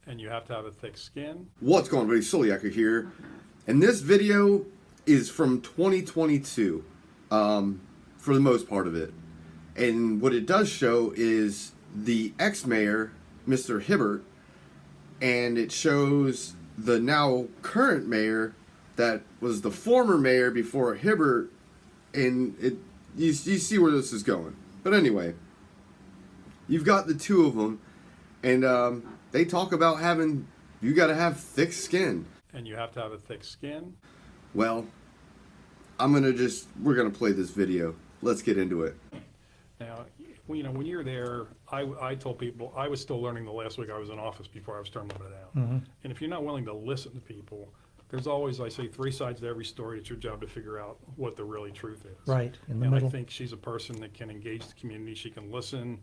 And you have to have a thick skin. What's going on, everybody? Soliaker here. And this video is from 2022, for the most part of it. And what it does show is the ex-mayor, Mr. Hibbert, and it shows the now current mayor that was the former mayor before Hibbert, and you see where this is going. But anyway, you've got the two of them, and they talk about you got to have thick skin. And you have to have a thick skin. Well, we're gonna play this video. Let's get into it. Now, when you're there, I told people, I was still learning the last week I was in office before I was turned it out. Mm-hmm. And if you're not willing to listen to people, there's always, I say, three sides to every story. It's your job to figure out what the really truth is. Right, in the and middle. I think she's a person that can engage the community. She can listen,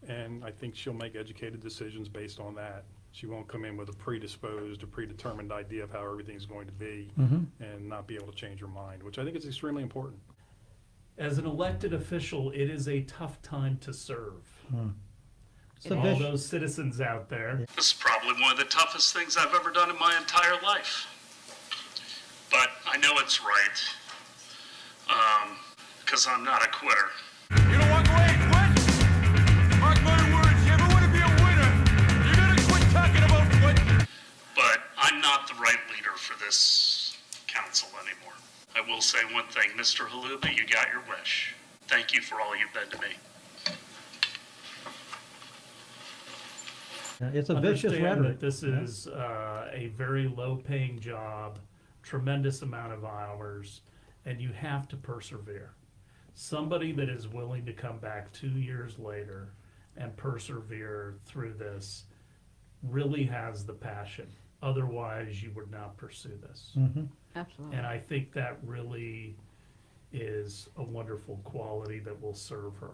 and I think she'll make educated decisions based on that. She won't come in with a predisposed or predetermined idea of how everything's going to be and not be able to change her mind, which I think is extremely important. As an elected official, it is a tough time to serve. So All those citizens out there. This is probably one of the toughest things I've ever done in my entire life. But I know it's right, because I'm not a quitter. You don't walk away and quit? Mark my words, you ever want to be a winner, you're gonna quit talking about quitting. But I'm not the right leader for this council anymore. I will say one thing, Mr. Haluba, you got your wish. Thank you for all you've been to me. It's a vicious Understand rhetoric. that this is a very low-paying job, tremendous amount of hours, and you have to persevere. Somebody that is willing to come back 2 years later and persevere through this really has the passion. Otherwise, you would not pursue this. Absolutely. And I think that really is a wonderful quality that will serve her.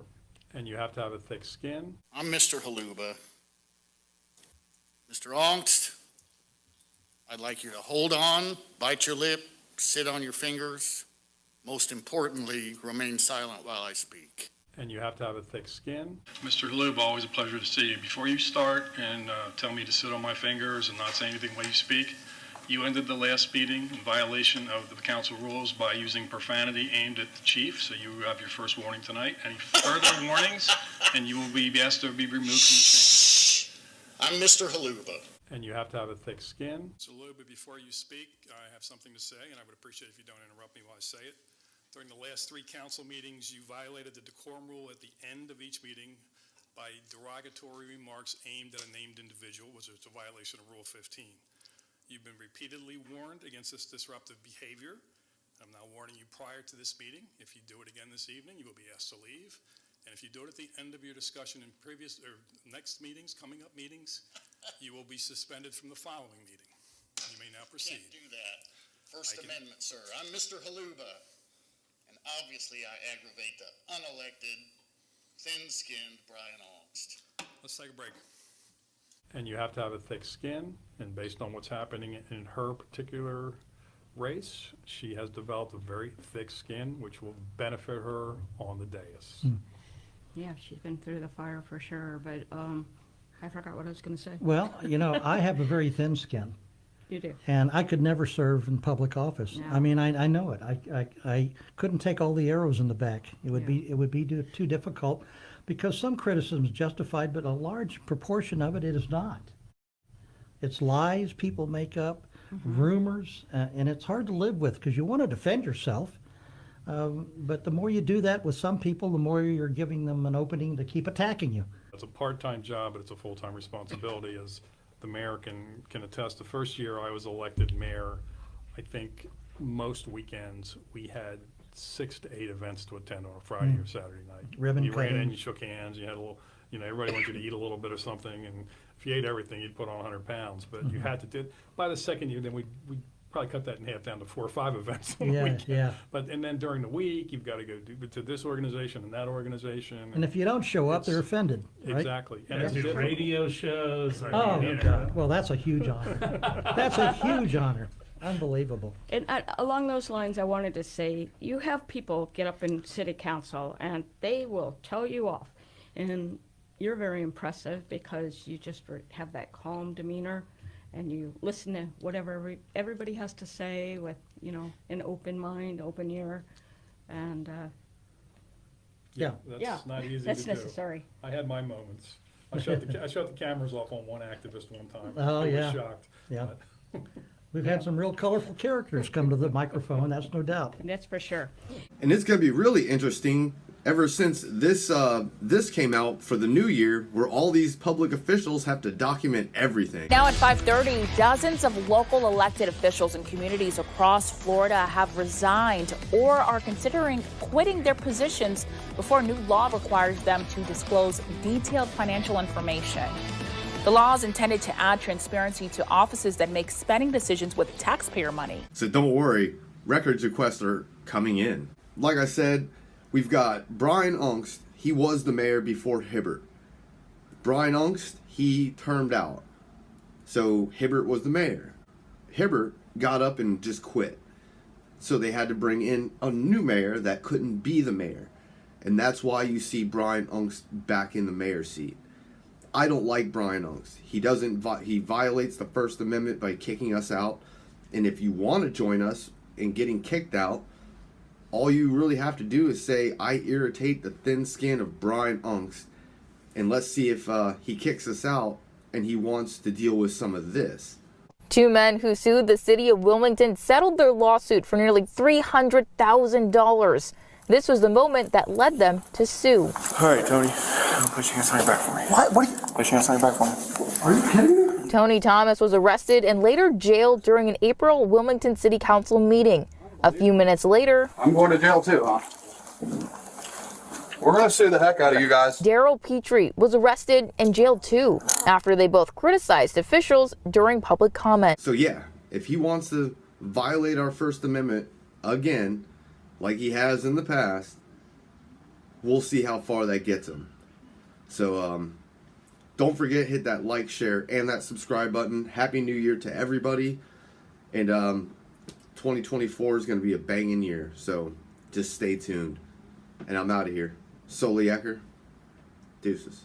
And you have to have a thick skin. I'm Mr. Haluba. Mr. Aungst, I'd like you to hold on, bite your lip, sit on your fingers. Most importantly, remain silent while I speak. And you have to have a thick skin. Mr. Haluba, always a pleasure to see you. Before you start and tell me to sit on my fingers and not say anything while you speak, you ended the last meeting in violation of the council rules by using profanity aimed at the chief, so you have your first warning tonight. Any further warnings, and you will be asked to be removed from the chamber. I'm Mr. Haluba. And you have to have a thick skin. Mr. Haluba, before you speak, I have something to say, and I would appreciate if you don't interrupt me while I say it. During the last 3 council meetings, you violated the decorum rule at the end of each meeting by derogatory remarks aimed at a named individual, which is a violation of Rule 15. You've been repeatedly warned against this disruptive behavior. I'm now warning you prior to this meeting. If you do it again this evening, you will be asked to leave. And if you do it at the end of your discussion in previous or next meetings, coming up meetings, you will be suspended from the following meeting. You may now proceed. Can't do that. First Amendment, sir. I'm Mr. Haluba. And obviously I aggravate the unelected, thin-skinned Brian Aungst. Let's take a break. And you have to have a thick skin. And based on what's happening in her particular race, she has developed a very thick skin, which will benefit her on the dais. Yeah, she's been through the fire for sure, but I forgot what I was going to say. Well, I have a very thin skin, You do. and I could never serve in public office. No. I mean, I know it. I couldn't take all the arrows in the back. It would be too difficult, because some criticism is justified, but a large proportion of it is not. It's lies people make up, rumors, and it's hard to live with because you want to defend yourself. But the more you do that with some people, the more you're giving them an opening to keep attacking you. It's a part-time job, but it's a full-time responsibility, as the mayor can attest. The first year I was elected mayor, I think most weekends we had 6 to 8 events to attend on a Friday or Saturday night. Ribbon You ran in, cutting. you shook hands, you had a little, everybody wanted you to eat a little bit or something, and if you ate everything, you'd put on 100 pounds. But you had to do. By the second year, then we probably cut that in half down to 4 or 5 events on the weekend. Yeah. And then during the week, you've got to go to this organization and that organization. And if you don't show up, they're offended, right? Exactly. And There's it's difficult. radio shows. Oh, God. Well, that's a huge honor. That's a huge honor. Unbelievable. And along those lines, I wanted to say, you have people get up in city council and they will tell you off. And you're very impressive because you just have that calm demeanor. and you listen to whatever everybody has to say with, you know, an open mind, open ear, and Yeah. yeah, That's not easy that's to do. necessary. I had my moments. I shut the cameras off on one activist one time. Oh, I was yeah. shocked. Yeah. But- We've had some real colorful characters come to the microphone, that's no doubt. That's for sure. And it's going to be really interesting ever since this came out for the new year, where all these public officials have to document everything. Now at 5:30, dozens of local elected officials in communities across Florida have resigned or are considering quitting their positions before new law requires them to disclose detailed financial information. The law is intended to add transparency to offices that make spending decisions with taxpayer money. So don't worry, records requests are coming in. Like I said, we've got Brian Aungst. He was the mayor before Hibbert. Brian Aungst, he termed out. So Hibbert was the mayor. Hibbert got up and just quit. So they had to bring in a new mayor that couldn't be the mayor. And that's why you see Brian Aungst back in the mayor's seat. I don't like Brian Aungst. He violates the First Amendment by kicking us out. And if you want to join us in getting kicked out, all you really have to do is say, I irritate the thin skin of Brian Aungst. And let's see if he kicks us out and he wants to deal with some of this. Two men who sued the city of Wilmington settled their lawsuit for nearly $300,000. This was the moment that led them to sue. All right, Tony. Put your hands on your back for me. What? What are you? Put your hands on your back for me. Are you kidding me? Tony Thomas was arrested and later jailed during an April Wilmington City Council meeting. A few minutes later, I'm going to jail too, huh? We're going to sue the heck out of you guys. Daryl Petrie was arrested and jailed too after they both criticized officials during public comment. So yeah, if he wants to violate our First Amendment again, like he has in the past, we'll see how far that gets him. So don't forget, hit that like, share, and that subscribe button. Happy New Year to everybody. And 2024 is going to be a banging year. So just stay tuned. And I'm out of here. Soliaker, deuces.